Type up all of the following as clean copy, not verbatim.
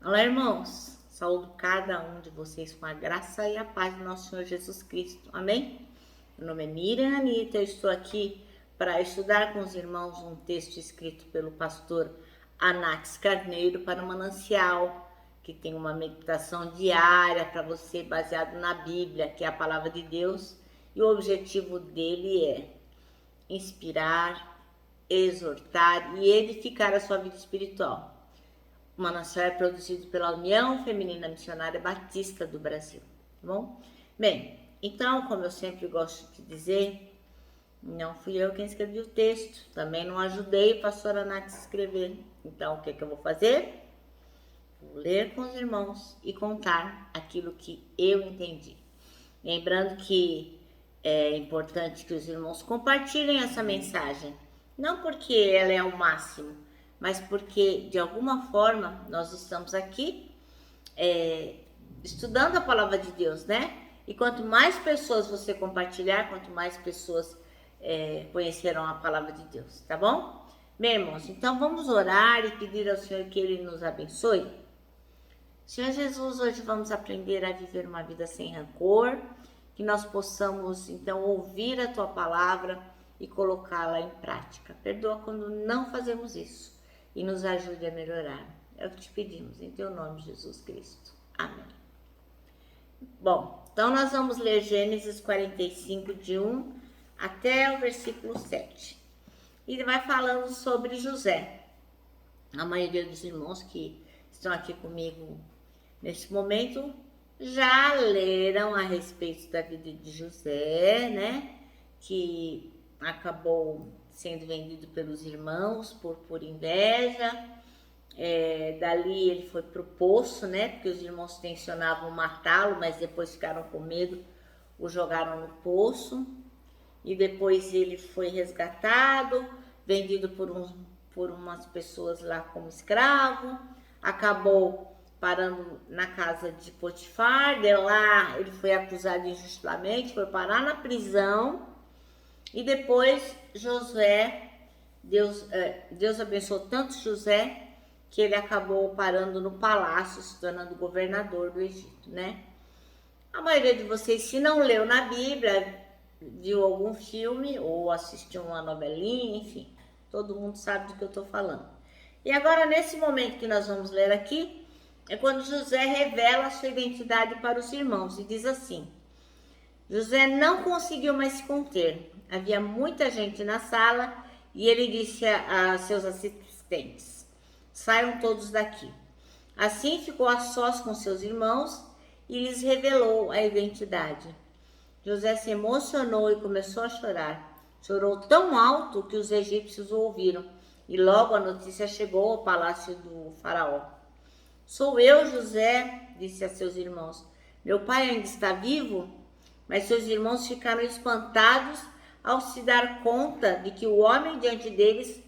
Olá, irmãos. Saúdo cada um de vocês com a graça e a paz do nosso Senhor Jesus Cristo. Amém? Meu nome é Miriam Anitta, eu estou aqui para estudar com os irmãos um texto escrito pelo pastor Anax Carneiro para o Manancial, que tem uma meditação diária para você baseado na Bíblia, que é a palavra de Deus, e o objetivo dele é inspirar, exortar e edificar a sua vida espiritual. O Manancial é produzido pela União Feminina Missionária Batista do Brasil, tá bom? Bem, então, como eu sempre gosto de dizer, não fui eu quem escrevi o texto, também não ajudei o pastor Anax a escrever. Então, o que eu vou fazer? Vou ler com os irmãos e contar aquilo que eu entendi. Lembrando que é importante que os irmãos compartilhem essa mensagem, não porque ela é o máximo, mas porque de alguma forma nós estamos aqui estudando a palavra de Deus, né? E quanto mais pessoas você compartilhar, quanto mais pessoas conhecerão a palavra de Deus, tá bom? Meus irmãos, então vamos orar e pedir ao Senhor que Ele nos abençoe. Senhor Jesus, hoje vamos aprender a viver uma vida sem rancor, que nós possamos então ouvir a Tua palavra e colocá-la em prática. Perdoa quando não fazemos isso e nos ajude a melhorar. É o que te pedimos, em Teu nome, Jesus Cristo. Amém. Bom, então nós vamos ler Gênesis 45, de 1 até o versículo 7. E vai falando sobre José. A maioria dos irmãos que estão aqui comigo neste momento já leram a respeito da vida de José, né? Que acabou sendo vendido pelos irmãos por inveja. Dali ele foi pro poço, né? Porque os irmãos tensionavam matá-lo, mas depois ficaram com medo, o jogaram no poço. E depois ele foi resgatado, vendido por umas pessoas lá como escravo. Acabou parando na casa de Potifar. De lá ele foi acusado injustamente, foi parar na prisão. E depois Deus abençoou tanto José que ele acabou parando no palácio, se tornando governador do Egito, né? A maioria de vocês, se não leu na Bíblia, viu algum filme ou assistiu uma novelinha, enfim, todo mundo sabe do que eu estou falando. E agora, nesse momento que nós vamos ler aqui, é quando José revela a sua identidade para os irmãos e diz assim: José não conseguiu mais se conter. Havia muita gente na sala e ele disse a seus assistentes: saiam todos daqui. Assim ficou a sós com seus irmãos e lhes revelou a identidade. José se emocionou e começou a chorar. Chorou tão alto que os egípcios o ouviram e logo a notícia chegou ao palácio do faraó. Sou eu, José, disse a seus irmãos. Meu pai ainda está vivo? Mas seus irmãos ficaram espantados ao se dar conta de que o homem diante deles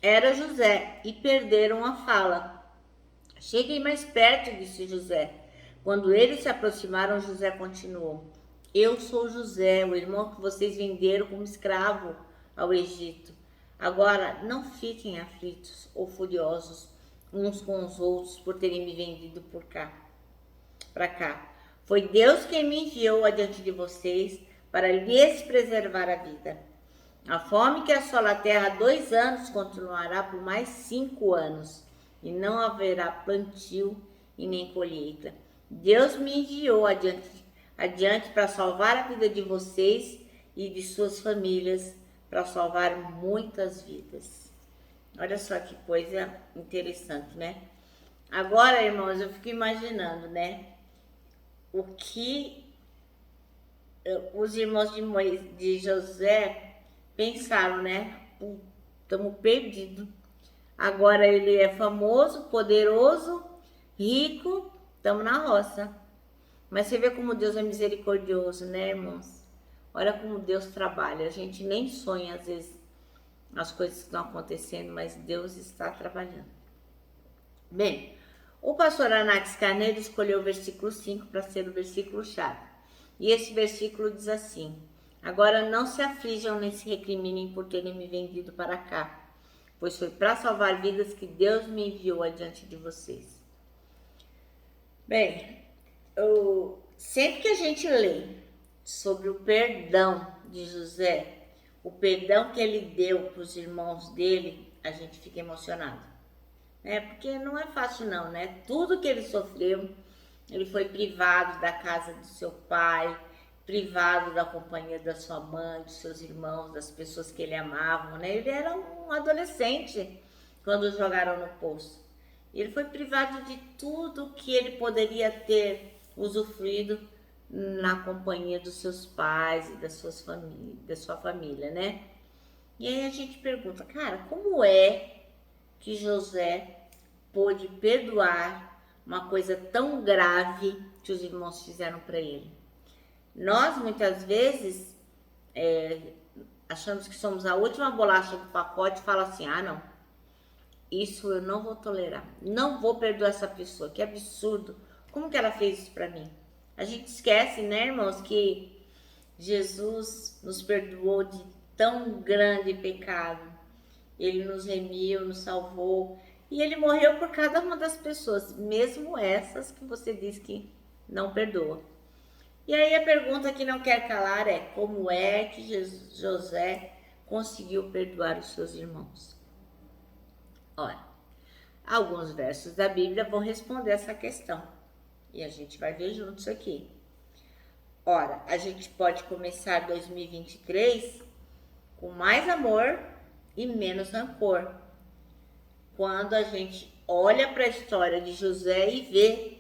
era José e perderam a fala. Cheguem mais perto, disse José. Quando eles se aproximaram, José continuou: eu sou José, o irmão que vocês venderam como escravo ao Egito. Agora, não fiquem aflitos ou furiosos uns com os outros por terem me vendido para cá. Foi Deus quem me enviou adiante de vocês para lhes preservar a vida. A fome que assola a terra há 2 anos continuará por mais 5 anos, e não haverá plantio e nem colheita. Deus me enviou adiante para salvar a vida de vocês e de suas famílias, para salvar muitas vidas. Olha só que coisa interessante, né? Agora, irmãos, eu fico imaginando, né? O que os irmãos de José pensaram, né? Estamos perdidos. Agora ele é famoso, poderoso, rico, estamos na roça. Mas você vê como Deus é misericordioso, né, irmãos? Olha como Deus trabalha. A gente nem sonha, às vezes, as coisas que estão acontecendo, mas Deus está trabalhando. Bem, o pastor Anax Carneiro escolheu o versículo 5 para ser o versículo-chave. E esse versículo diz assim: agora não se aflijam nem se recriminem por terem me vendido para cá, pois foi para salvar vidas que Deus me enviou adiante de vocês. Bem, sempre que a gente lê sobre o perdão de José, o perdão que ele deu para os irmãos dele, a gente fica emocionado, né? Porque não é fácil não, né? Tudo que ele sofreu, ele foi privado da casa do seu pai, privado da companhia da sua mãe, dos seus irmãos, das pessoas que ele amava, né? Ele era um adolescente quando o jogaram no poço. Ele foi privado de tudo que ele poderia ter usufruído na companhia dos seus pais e da sua família, né? E aí a gente pergunta, cara, como é que José pôde perdoar uma coisa tão grave que os irmãos fizeram para ele? Nós, muitas vezes, achamos que somos a última bolacha do pacote e fala assim, ah, não, isso eu não vou tolerar, não vou perdoar essa pessoa, que absurdo, como que ela fez isso para mim? A gente esquece, né, irmãos, que Jesus nos perdoou de tão grande pecado, ele nos remiu, nos salvou, e ele morreu por cada uma das pessoas, mesmo essas que você diz que não perdoa. E aí a pergunta que não quer calar é, como é que José conseguiu perdoar os seus irmãos? Ora, alguns versos da Bíblia vão responder essa questão. E a gente vai ver juntos aqui. Ora, a gente pode começar 2023 com mais amor e menos rancor. Quando a gente olha para a história de José e vê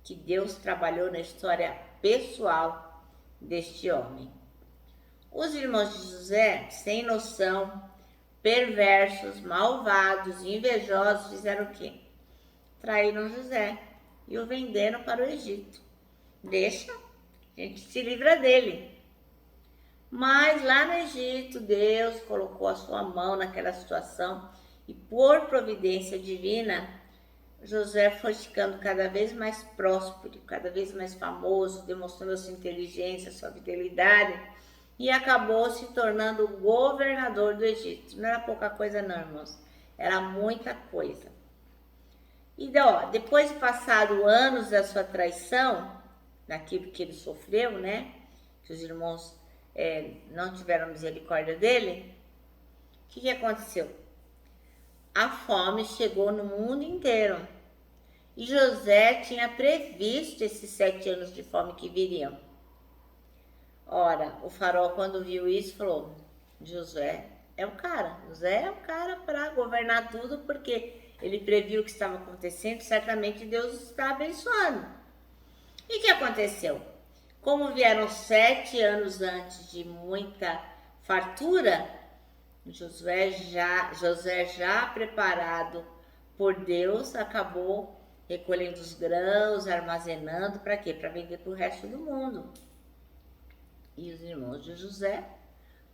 que Deus trabalhou na história pessoal deste homem. Os irmãos de José, sem noção, perversos, malvados, invejosos, fizeram o quê? Traíram José e o venderam para o Egito. Deixa, a gente se livra dele. Mas lá no Egito, Deus colocou a sua mão naquela situação e por providência divina, José foi ficando cada vez mais próspero, cada vez mais famoso, demonstrando sua inteligência, sua fidelidade e acabou se tornando governador do Egito. Não era pouca coisa não, irmãos, era muita coisa. E depois de passado anos da sua traição, daquilo que ele sofreu, né, que os irmãos não tiveram misericórdia dele, o que aconteceu? A fome chegou no mundo inteiro. E José tinha previsto esses 7 anos de fome que viriam. Ora, o faraó, quando viu isso, falou, José é o cara para governar tudo, porque ele previu o que estava acontecendo, certamente Deus está abençoando. E o que aconteceu? Como vieram 7 anos antes de muita fartura, José já preparado por Deus, acabou recolhendo os grãos, armazenando, para quê? Para vender para o resto do mundo. E os irmãos de José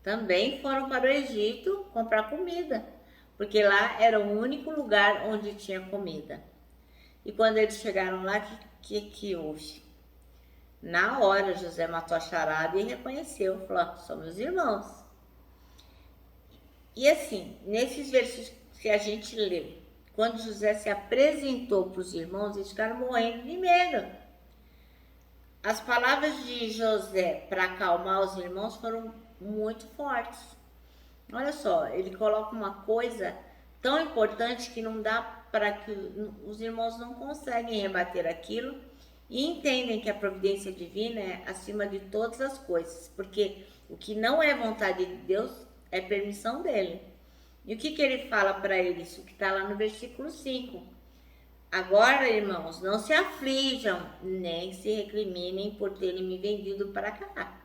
também foram para o Egito comprar comida, porque lá era o único lugar onde tinha comida. E quando eles chegaram lá, que houve? Na hora, José matou a charada e reconheceu, falou, são meus irmãos. E assim, nesses versos que a gente leu, quando José se apresentou para os irmãos, eles ficaram morrendo de medo. As palavras de José para acalmar os irmãos foram muito fortes. Olha só, ele coloca uma coisa tão importante que não dá para que os irmãos não conseguem rebater aquilo e entendem que a providência divina é acima de todas as coisas, porque o que não é vontade de Deus é permissão dele. E o que ele fala para eles? O que está lá no versículo 5. Agora, irmãos, não se aflijam, nem se recriminem por terem me vendido para cá.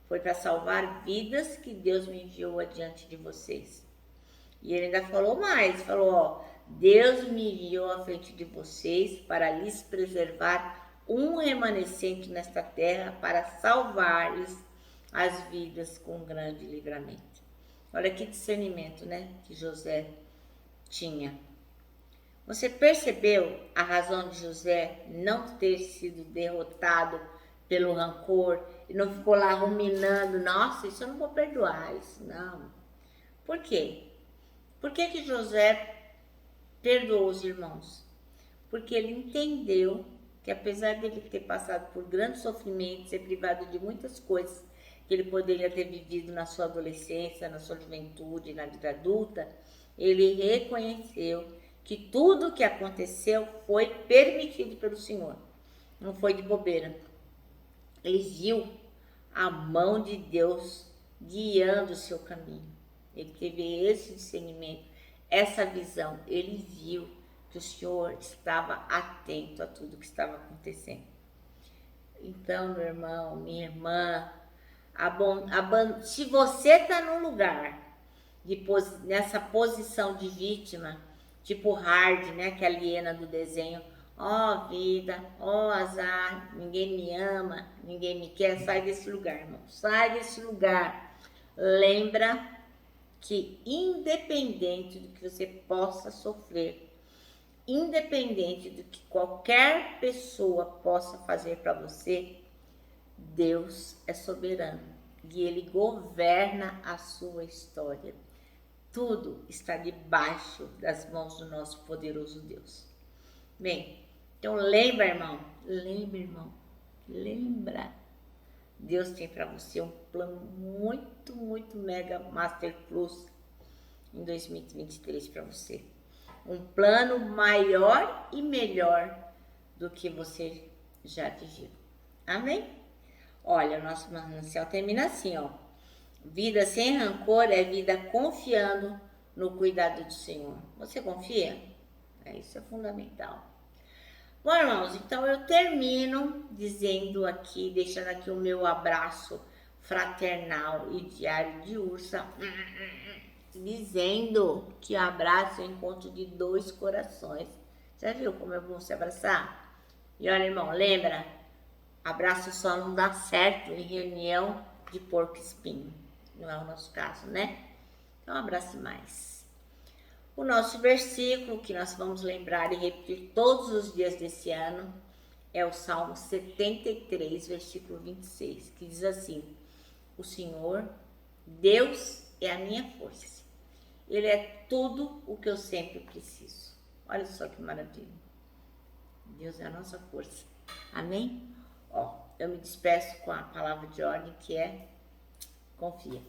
Foi para salvar vidas que Deus me enviou adiante de vocês. E ele ainda falou mais, falou, Deus me enviou à frente de vocês para lhes preservar um remanescente nesta terra para salvar-lhes as vidas com grande livramento. Olha que discernimento, né, que José tinha. Você percebeu a razão de José não ter sido derrotado pelo rancor e não ficou lá ruminando, nossa, isso eu não vou perdoar, isso não. Por quê? Por que José perdoou os irmãos? Porque ele entendeu que apesar dele ter passado por grandes sofrimentos, ser privado de muitas coisas que ele poderia ter vivido na sua adolescência, na sua juventude, na vida adulta, ele reconheceu que tudo o que aconteceu foi permitido pelo Senhor, não foi de bobeira. Ele viu a mão de Deus guiando o seu caminho. Ele teve esse discernimento, essa visão. Ele viu que o Senhor estava atento a tudo que estava acontecendo. Então, meu irmão, minha irmã, se você está num lugar, nessa posição de vítima, tipo hard, né? Que é a Liena do desenho, ó vida, ó azar, ninguém me ama, ninguém me quer, sai desse lugar, irmão, sai desse lugar. Lembra que independente do que você possa sofrer, independente do que qualquer pessoa possa fazer para você, Deus é soberano e Ele governa a sua história. Tudo está debaixo das mãos do nosso poderoso Deus. Bem, então lembra, irmão, lembra. Deus tem para você um plano muito, muito mega master plus em 2023 para você. Um plano maior e melhor do que você já viveu. Amém? Olha, o nosso manancial termina assim, ó. Vida sem rancor é vida confiando no cuidado do Senhor. Você confia? Isso é fundamental. Bom, irmãos, então eu termino dizendo aqui, deixando aqui o meu abraço fraternal e diário de Ursa, dizendo que abraço é o encontro de dois corações. Já viu como é bom se abraçar? E olha, irmão, lembra? Abraço só não dá certo em reunião de porco-espinho. Não é o nosso caso, né? Então, abrace mais. O nosso versículo que nós vamos lembrar e repetir todos os dias desse ano é o Salmo 73, versículo 26, que diz assim: o Senhor, Deus é a minha força. Ele é tudo o que eu sempre preciso. Olha só que maravilha. Deus é a nossa força. Amém? Ó, eu me despeço com a palavra de ordem que é: confia.